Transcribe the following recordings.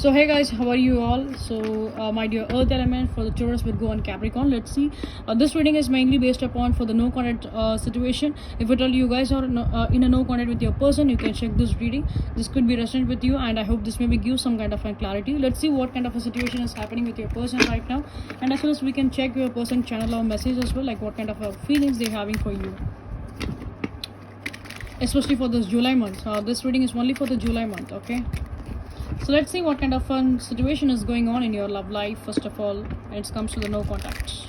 So hey guys, how are you all? So my dear Earth element for the Taurus, Virgo and Capricorn. Let's see. This reading is mainly based upon for the no contact situation. If at all you guys are in a no contact with your person, you can check this reading. This could be resonant with you, and I hope this maybe gives some kind of a clarity. Let's see what kind of a situation is happening with your person right now, and as well as we can check your person channel or message as well, like what kind of feelings they're having for you, especially for this July month. This reading is only for the July month. Okay. So let's see what kind of fun situation is going on in your love life, first of all, when it comes to the no contact.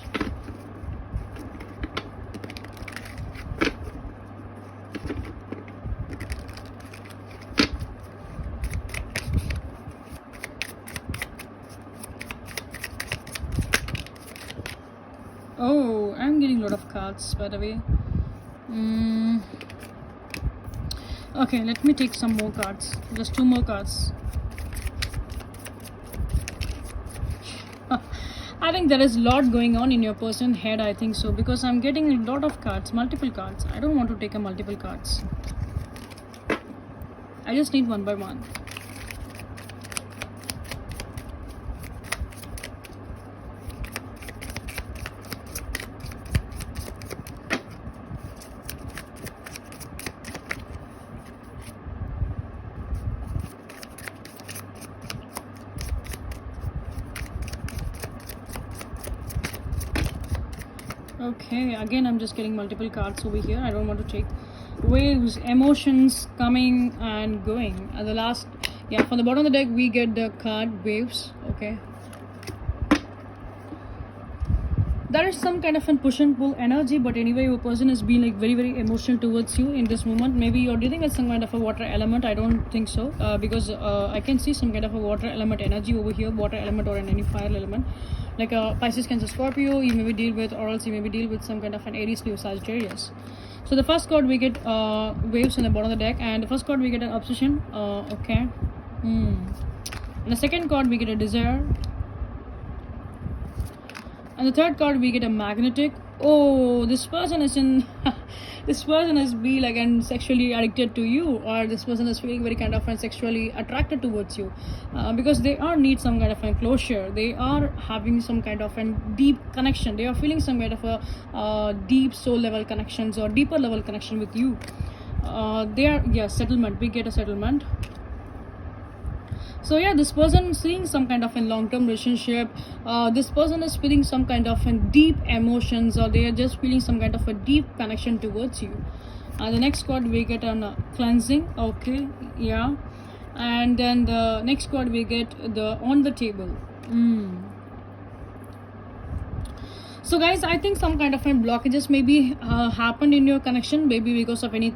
Oh, I'm getting a lot of cards, by the way. Okay, let me take some more cards. Just two more cards. I think there is a lot going on in your person's head, I think so, because I'm getting a lot of cards, multiple cards. I don't want to take a multiple cards. I just need one by one. Okay, again I'm just getting multiple cards over here. I don't want to take waves, emotions coming and going. At the last, yeah, from the bottom of the deck we get the card waves. Okay, there is some kind of a push and pull energy, but anyway your person is being like very emotional towards you in this moment. Maybe you're dealing with some kind of a water element. I don't think so, because I can see some kind of a water element energy over here, water element or any fire element, like a Pisces, Cancer, Scorpio you maybe deal with, or else you maybe deal with some kind of an Aries, Leo, Sagittarius. So the first card we get waves on the bottom of the deck, and the first card we get an obsession. Okay. And the second card we get a desire, and the third card we get a magnetic. Oh, this person is in this person is be like and sexually addicted to you, or this person is feeling very kind of sexually attracted towards you, because they are need some kind of a closure. They are having some kind of a deep connection. They are feeling some kind of a deep soul level connections or deeper level connection with you. They are, yeah, settlement. We get a settlement. So yeah, this person seeing some kind of a long-term relationship. This person is feeling some kind of a deep emotions, or they are just feeling some kind of a deep connection towards you. The next card we get on cleansing. Okay, yeah, and then the next card we get the on the table. So guys, I think some kind of blockages maybe happened in your connection, maybe because of any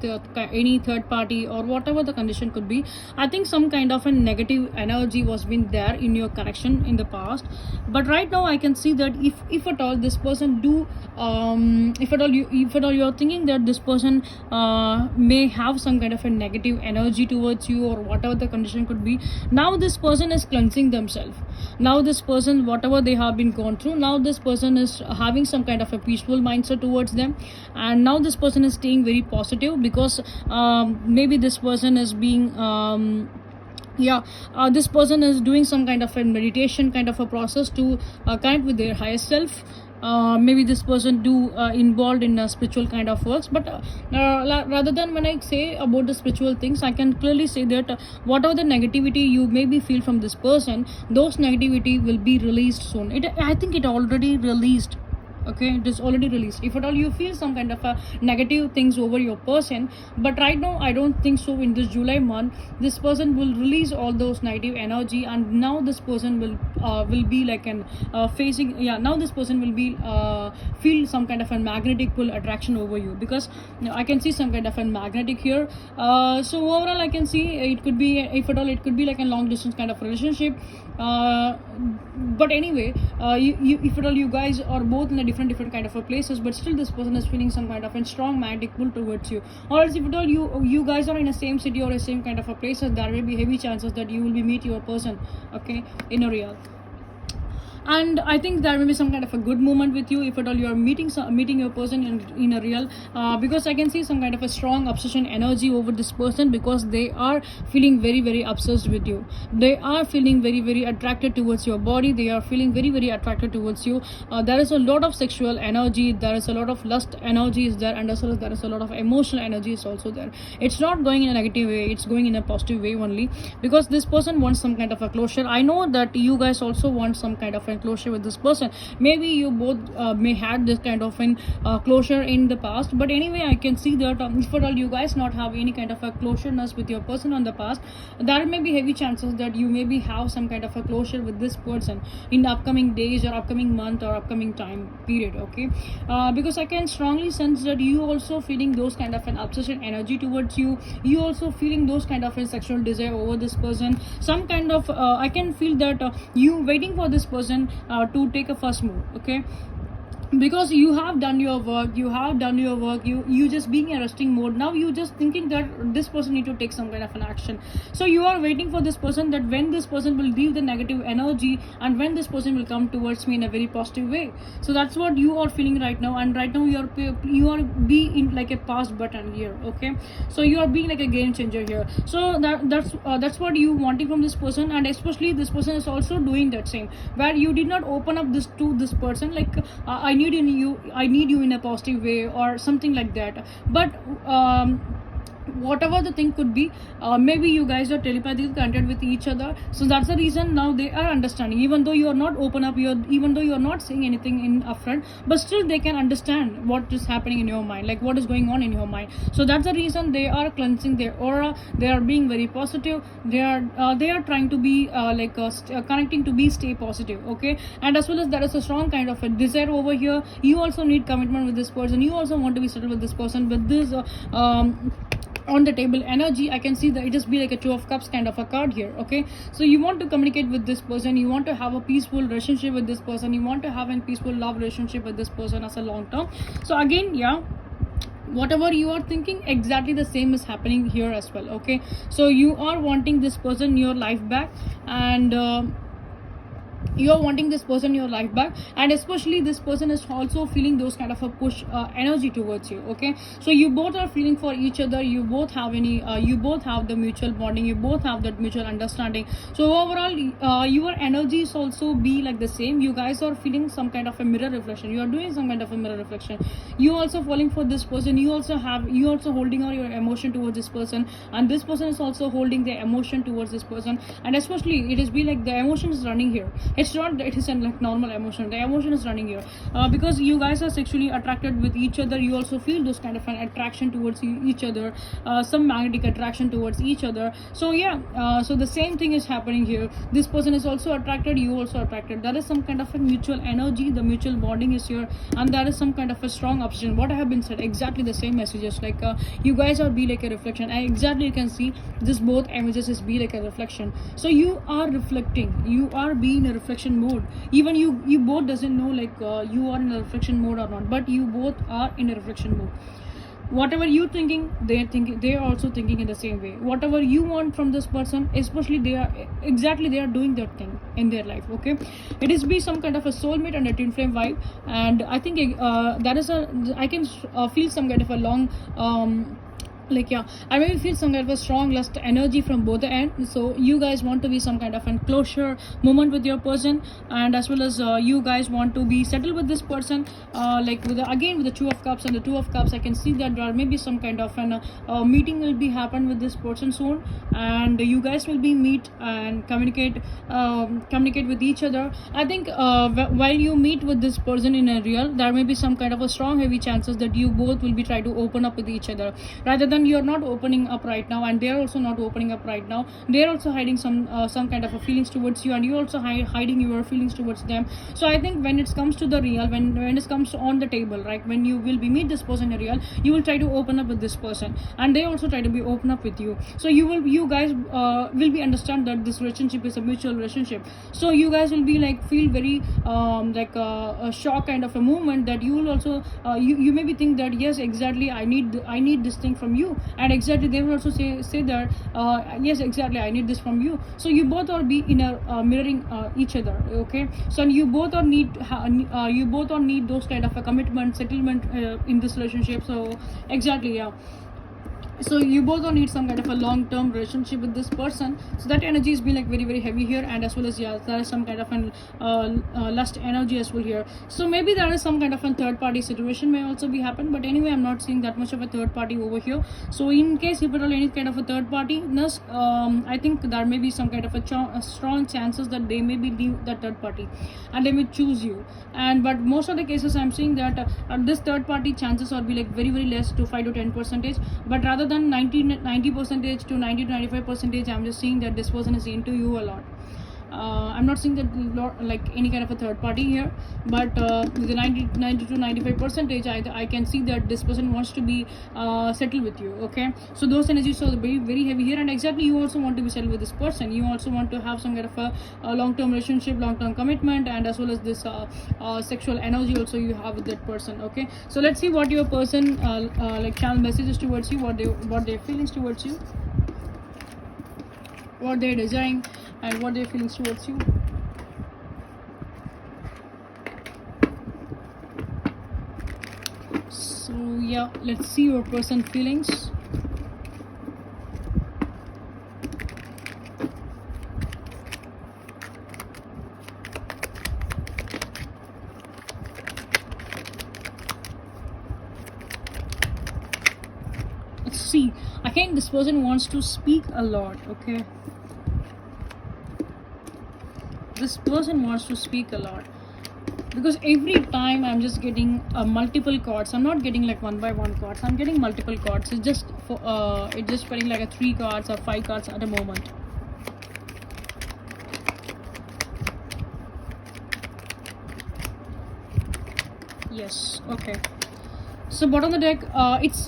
third party or whatever the condition could be. I think some kind of a negative energy was been there in your connection in the past, but right now I can see that if at all this person do if at all you're thinking that this person may have some kind of a negative energy towards you or whatever the condition could be, now this person is cleansing themselves. Now this person, whatever they have been gone through, now this person is having some kind of a peaceful mindset towards them, and now this person is staying very positive, because maybe this person is being this person is doing some kind of a meditation kind of a process to connect with their higher self. Maybe this person do involved in spiritual kind of works, but rather than when I say about the spiritual things, I can clearly say that whatever the negativity you maybe feel from this person, those negativity will be released soon. I think it already released. Okay, it is already released. If at all you feel some kind of a negative things over your person, but right now I don't think so. In this July month, this person will release all those negative energy, and now this person will be like an facing, yeah, now this person will be feel some kind of a magnetic pull attraction over you, because I can see some kind of a magnetic here. So overall I can see it could be, if at all it could be like a long distance kind of relationship, but anyway, if at all you guys are both in a different kind of a places, but still this person is feeling some kind of a strong magnetic pull towards you, or else if at all you guys are in the same city or the same kind of a places, there will be heavy chances that you will be meet your person, okay, in a real. and I think there may be some kind of a good moment with you if at all you are meeting your person in a real, because I can see some kind of a strong obsession energy over this person, because they are feeling very very obsessed with you. They are feeling very very attracted towards your body. They are feeling very very attracted towards you. There is a lot of sexual energy, there is a lot of lust energy is there, and as well as there is a lot of emotional energy is also there. It's not going in a negative way, it's going in a positive way only, because this person wants some kind of a closure. I know that you guys also want some kind of a closure with this person. Maybe you both may had this kind of an closure in the past, but anyway I can see that if at all you guys not have any kind of a closureness with your person on the past, there may be heavy chances that you maybe have some kind of a closure with this person in the upcoming days or upcoming month or upcoming time period. Okay, because I can strongly sense that you also feeling those kind of an obsession energy towards you. You also feeling those kind of a sexual desire over this person. Some kind of I can feel that you waiting for this person to take a first move. Okay, because you have done your work, you just being in a resting mode. Now you just thinking that this person need to take some kind of an action. So you are waiting for this person, that when this person will leave the negative energy and when this person will come towards me in a very positive way. So that's what you are feeling right now, and right now you are being in like a pause button here. Okay, so you are being like a game changer here. So that's what you wanting from this person, and especially this person is also doing that same, where you did not open up this to this person like I need you in a positive way or something like that. But whatever the thing could be, maybe you guys are telepathically connected with each other, so that's the reason now they are understanding. Even though you are not open up, even though you are not saying anything in upfront, but still they can understand what is happening in your mind, like what is going on in your mind. So that's the reason they are cleansing their aura, they are being very positive, they are trying to be connecting to be stay positive. Okay, and as well as there is a strong kind of a desire over here. You also need commitment with this person, you also want to be settled with this person. With this on the table energy, I can see that it just be like a two of cups kind of a card here. Okay, so you want to communicate with this person, you want to have a peaceful relationship with this person, you want to have a peaceful love relationship with this person as a long term. So again, yeah, whatever you are thinking, exactly the same is happening here as well. Okay, so you are wanting this person in your life back, and you're wanting this person in your life back, and especially this person is also feeling those kind of a push energy towards you. Okay, so you both are feeling for each other, you both have you both have the mutual bonding, you both have that mutual understanding. So overall your energies also be like the same. You guys are feeling some kind of a mirror reflection, you are doing some kind of a mirror reflection. You also falling for this person, you also holding on your emotion towards this person, and this person is also holding their emotion towards this person. And especially it is be like the emotion is running here. It's not that it is a like normal emotion, the emotion is running here because you guys are sexually attracted with each other. You also feel those kind of an attraction towards each other, some magnetic attraction towards each other. So yeah, so the same thing is happening here. This person is also attracted, you also attracted. There is some kind of a mutual energy, the mutual bonding is here, and there is some kind of a strong obsession. What I have been said, exactly the same messages, like you guys are be like a reflection, and exactly you can see this both images is be like a reflection. So you are reflecting, you are being a reflection mode. Even you both doesn't know like you are in a reflection mode or not, but you both are in a reflection mode. Whatever you thinking, they are also thinking in the same way. Whatever you want from this person, especially they are doing that thing in their life. Okay, it is be some kind of a soulmate and a twin flame vibe, and I think I can feel some kind of a long like yeah, I maybe feel some kind of a strong lust energy from both the ends. So you guys want to be some kind of a closure moment with your person, and as well as you guys want to be settled with this person, like with the two of cups and the two of cups. I can see that there may be some kind of an meeting will be happen with this person soon, and you guys will be meet and communicate with each other. I think while you meet with this person in a real, there may be some kind of a strong heavy chances that you both will be try to open up with each other, rather than you're not opening up right now, and they're also not opening up right now. They're also hiding some kind of a feelings towards you, and you also hiding your feelings towards them. So I think when it comes to the real, when it comes to on the table, right, when you will be meet this person in real, you will try to open up with this person, and they also try to be open up with you. So you guys will be understand that this relationship is a mutual relationship. So you guys will be like feel very like a shock kind of a movement, that you will also you maybe think that yes, exactly, I need this thing from you you, and exactly they will also say that yes, exactly, I need this from you. So you both are be in a mirroring each other, okay? So you both are you both are need those kind of a commitment, settlement in this relationship. So exactly, yeah. So you both don't need some kind of a long-term relationship with this person. So that energy is being like very very heavy here, and as well as, yeah, there is some kind of an lust energy as well here. So maybe there is some kind of a third party situation may also be happen, but anyway, I'm not seeing that much of a third party over here. So in case if at all any kind of a third party, I think there may be some kind of a strong chances that they may be leave that third party and they may choose you. And but most of the cases I'm seeing that this third party chances are be like very very less to 5 to 10%, but rather than 90% to 90 to 95%, I'm just seeing that this person is into you a lot. I'm not seeing that like any kind of a third party here, but the 90 to 95%, I can see that this person wants to be settled with you, okay? So those energies are very very heavy here, and exactly you also want to be settled with this person. You also want to have some kind of a long-term relationship, long-term commitment, and as well as this sexual energy also you have with that person, okay? So let's see what your person like channel messages towards you, what their feelings towards you, what they're desiring, and what their feelings towards you. So yeah, let's see your person feelings. Let's see. Again, this person wants to speak a lot, okay? This person wants to speak a lot, because every time I'm just getting multiple cards. I'm not getting like one by one cards, I'm getting multiple cards. It's just for it's just putting like a 3 cards or 5 cards at a moment. Yes, okay. So bottom of the deck,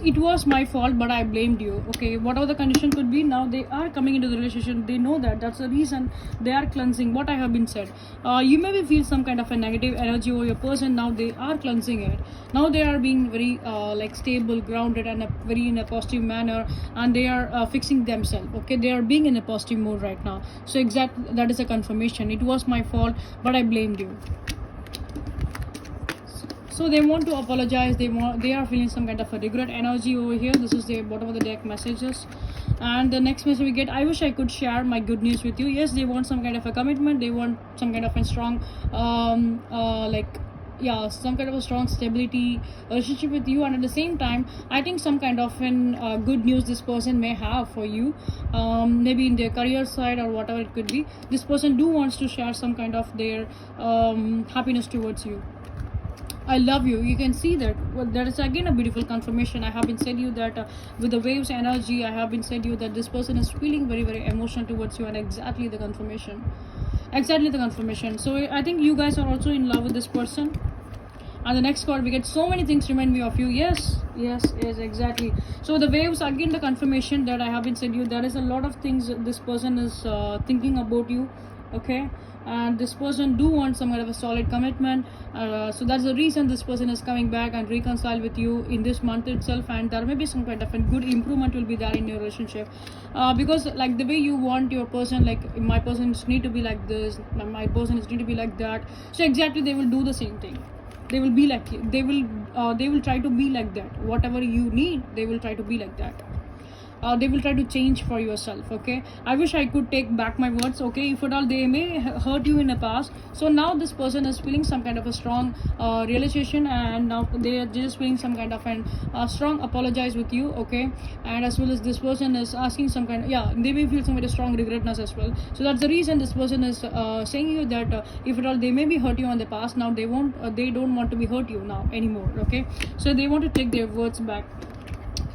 it was my fault, but I blamed you. Okay, whatever the condition could be, now they are coming into the relationship. They know that. That's the reason they are cleansing. What I have been said. You maybe feel some kind of a negative energy over your person. Now they are cleansing it. Now they are being very like stable, grounded, and very in a positive manner, and they are fixing themselves. Okay, they are being in a positive mode right now. So exactly that is a confirmation. It was my fault, but I blamed you. So they want to apologize. They are feeling some kind of a regret energy over here. This is the bottom of the deck messages. And the next message we get, I wish I could share my good news with you. Yes, they want some kind of a commitment. They want some kind of a strong some kind of a strong stability relationship with you, and at the same time I think some kind of an good news this person may have for you, maybe in their career side or whatever it could be. This person do wants to share some kind of their happiness towards you. I love you. You can see that. Well, that is again a beautiful confirmation. I have been said you that with the waves energy, I have been said you that this person is feeling very very emotional towards you, and exactly the confirmation. Exactly the confirmation. So I think you guys are also in love with this person. And the next card we get, so many things remind me of you. Yes, exactly. So the waves, again the confirmation that I have been said you, there is a lot of things this person is thinking about you, okay? And this person do want some kind of a solid commitment, so that's the reason this person is coming back and reconcile with you in this month itself, and there may be some kind of a good improvement will be there in your relationship, because like the way you want your person, like my person need to be like this, my person is need to be like that. So exactly they will do the same thing. They will be like, they will try to be like that. Whatever you need, they will try to be like that. They will try to change for yourself, okay? I wish I could take back my words, okay? If at all they may hurt you in the past, so now this person is feeling some kind of a strong realization, and now they are just feeling some kind of an strong apologize with you, okay? And as well as this person is asking some kind of, they may feel some kind of strong regretness as well. So that's the reason this person is saying you that if at all they may be hurt you in the past, now they don't want to be hurt you now anymore, okay? So they want to take their words back.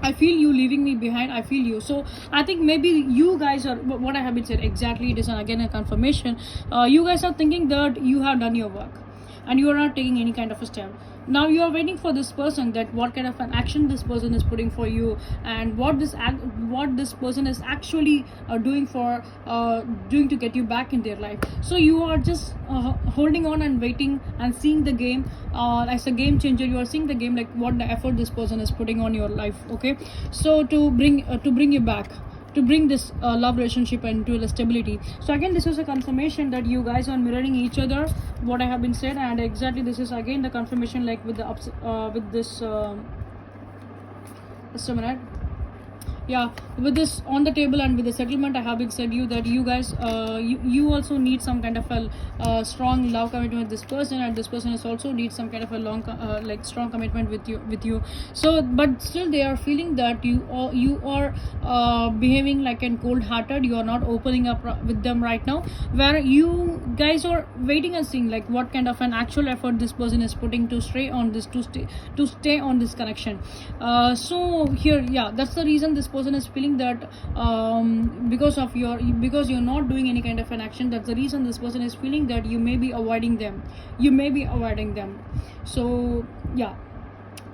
I feel you leaving me behind. I feel you. So I think maybe you guys are, what I have been said exactly, it is again a confirmation. You guys are thinking that you have done your work. and you are not taking any kind of a step. Now you are waiting for this person, that what kind of an action this person is putting for you, and what this person is actually doing to get you back in their life. So you are just holding on and waiting and seeing the game as a game changer. You are seeing the game like what the effort this person is putting on your life. Okay, so to bring you back, to bring this love relationship into the stability. So again, this is a confirmation that you guys are mirroring each other, what I have been said, and exactly this is again the confirmation, like with the with this just a minute. Yeah, with this on the table and with the settlement, I have been said you that you guys you also need some kind of a strong love commitment with this person, and this person is also needs some kind of a long like strong commitment with you. So but still they are feeling that you are behaving like an cold hearted. You are not opening up with them right now, where you guys are waiting and seeing like what kind of an actual effort this person is putting to stay on this to stay on this connection. So here, yeah, that's the reason this person is feeling that because you're not doing any kind of an action. That's the reason this person is feeling that you may be avoiding them. So yeah,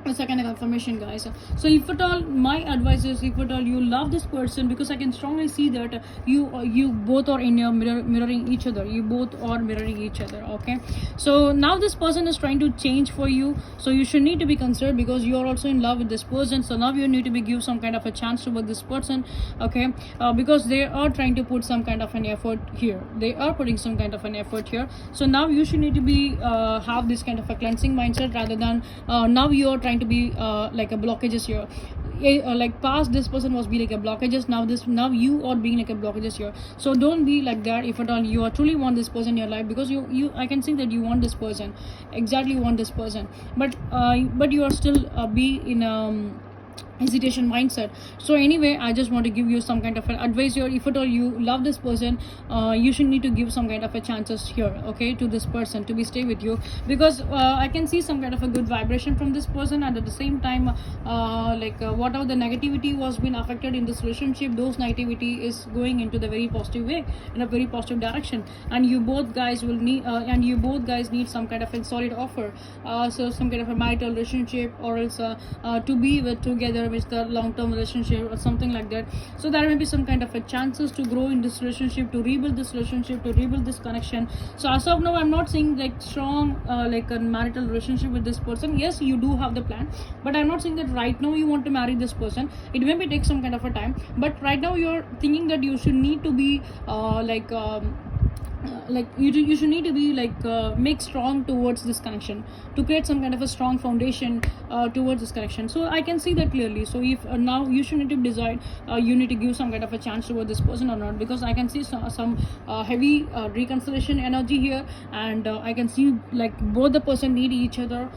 a second confirmation, guys. So if at all, my advice is, if at all you love this person, because I can strongly see that you both are in your mirroring each other. You both are mirroring each other. Okay, so now this person is trying to change for you, so you should need to be concerned because you are also in love with this person. So now you need to be give some kind of a chance to with this person. Okay, because they are trying to put some kind of an effort here. They are putting some kind of an effort here. So now you should need to be have this kind of a cleansing mindset, rather than now you are trying to be like a blockages here. Like past this person was be like a blockages, now you are being like a blockages here. So don't be like that. If at all you are truly want this person in your life, because you I can see that you want this person, exactly want this person, but you are still be in hesitation mindset. So anyway, I just want to give you some kind of an advice here. If at all you love this person, you should need to give some kind of a chances here, okay, to this person to be stay with you, because I can see some kind of a good vibration from this person, and at the same time whatever the negativity was been affected in this relationship, those negativity is going into the very positive way, in a very positive direction, and you both guys will need need some kind of a solid offer, so some kind of a marital relationship, or else to be together with the long-term relationship or something like that. So there may be some kind of a chances to grow in this relationship, to rebuild this relationship, to rebuild this connection. So as of now, I'm not saying like strong like a marital relationship with this person. Yes, you do have the plan, but I'm not saying that right now you want to marry this person. It may take some kind of a time, but right now you're thinking that you should need to be you should need to be make strong towards this connection, to create some kind of a strong foundation towards this connection. So I can see that clearly. So if now you should need to decide, you need to give some kind of a chance toward this person or not, because I can see some heavy reconciliation energy here, and I can see like both the person need each other.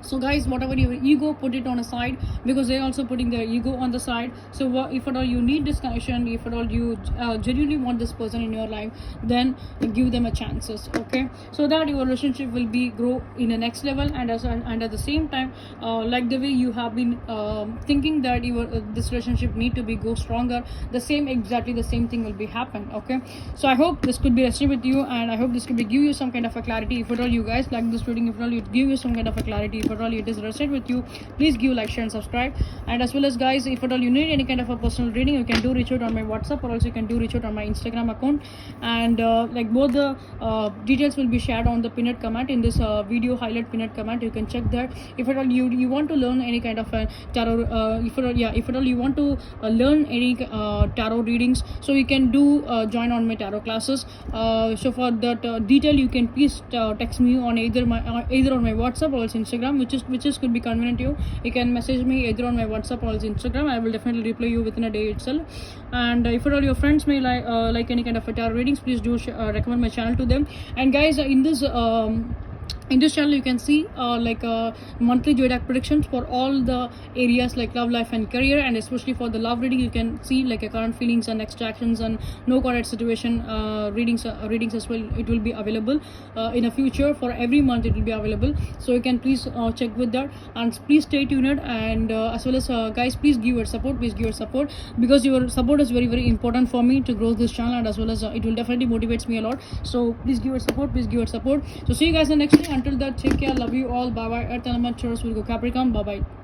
So guys, whatever your ego, put it on a side, because they're also putting their ego on the side. So if at all you need this connection, if at all you genuinely want this person in your life, then give them a chances, okay, so that your relationship will be grow in the next level. And at the same time, like the way you have been thinking that this relationship need to be go stronger, exactly the same thing will be happen, okay. So I hope this could be resonated with you, and I hope this could be give you some kind of a clarity. If at all you guys like this reading, if at all it give you some kind of a clarity, if at all it is resonated with you, please give like, share and subscribe. And as well as guys, if at all you need any kind of a personal reading, you can do reach out on my WhatsApp, or also you can do reach out on my Instagram account, and like both the details will be shared on the pinned comment in this video highlight pinned comment. You can check that. If at all you want to learn any kind of a tarot, if at all you want to learn any tarot readings, so you can do join on my tarot classes. So for that detail, you can please text me on either on my WhatsApp or also Instagram, which is could be convenient to you. You can message me either on my WhatsApp or also Instagram. I will definitely reply you within a day itself. And if at all your friends may like any kind of a tarot readings, please do recommend my channel to them. And guys, in this in this channel you can see monthly zodiac predictions for all the areas like love, life and career, and especially for the love reading you can see like a current feelings and next actions and no correct situation readings as well. It will be available in a future. For every month it will be available, so you can please check with that, and please stay tuned. And as well as guys, please give your support, because your support is very important for me to grow this channel, and as well as it will definitely motivates me a lot. So please give your support. So see you guys in the next day. Until that, take care, love you all, bye bye. Earth element, cheers, we'll go Capricorn, bye bye.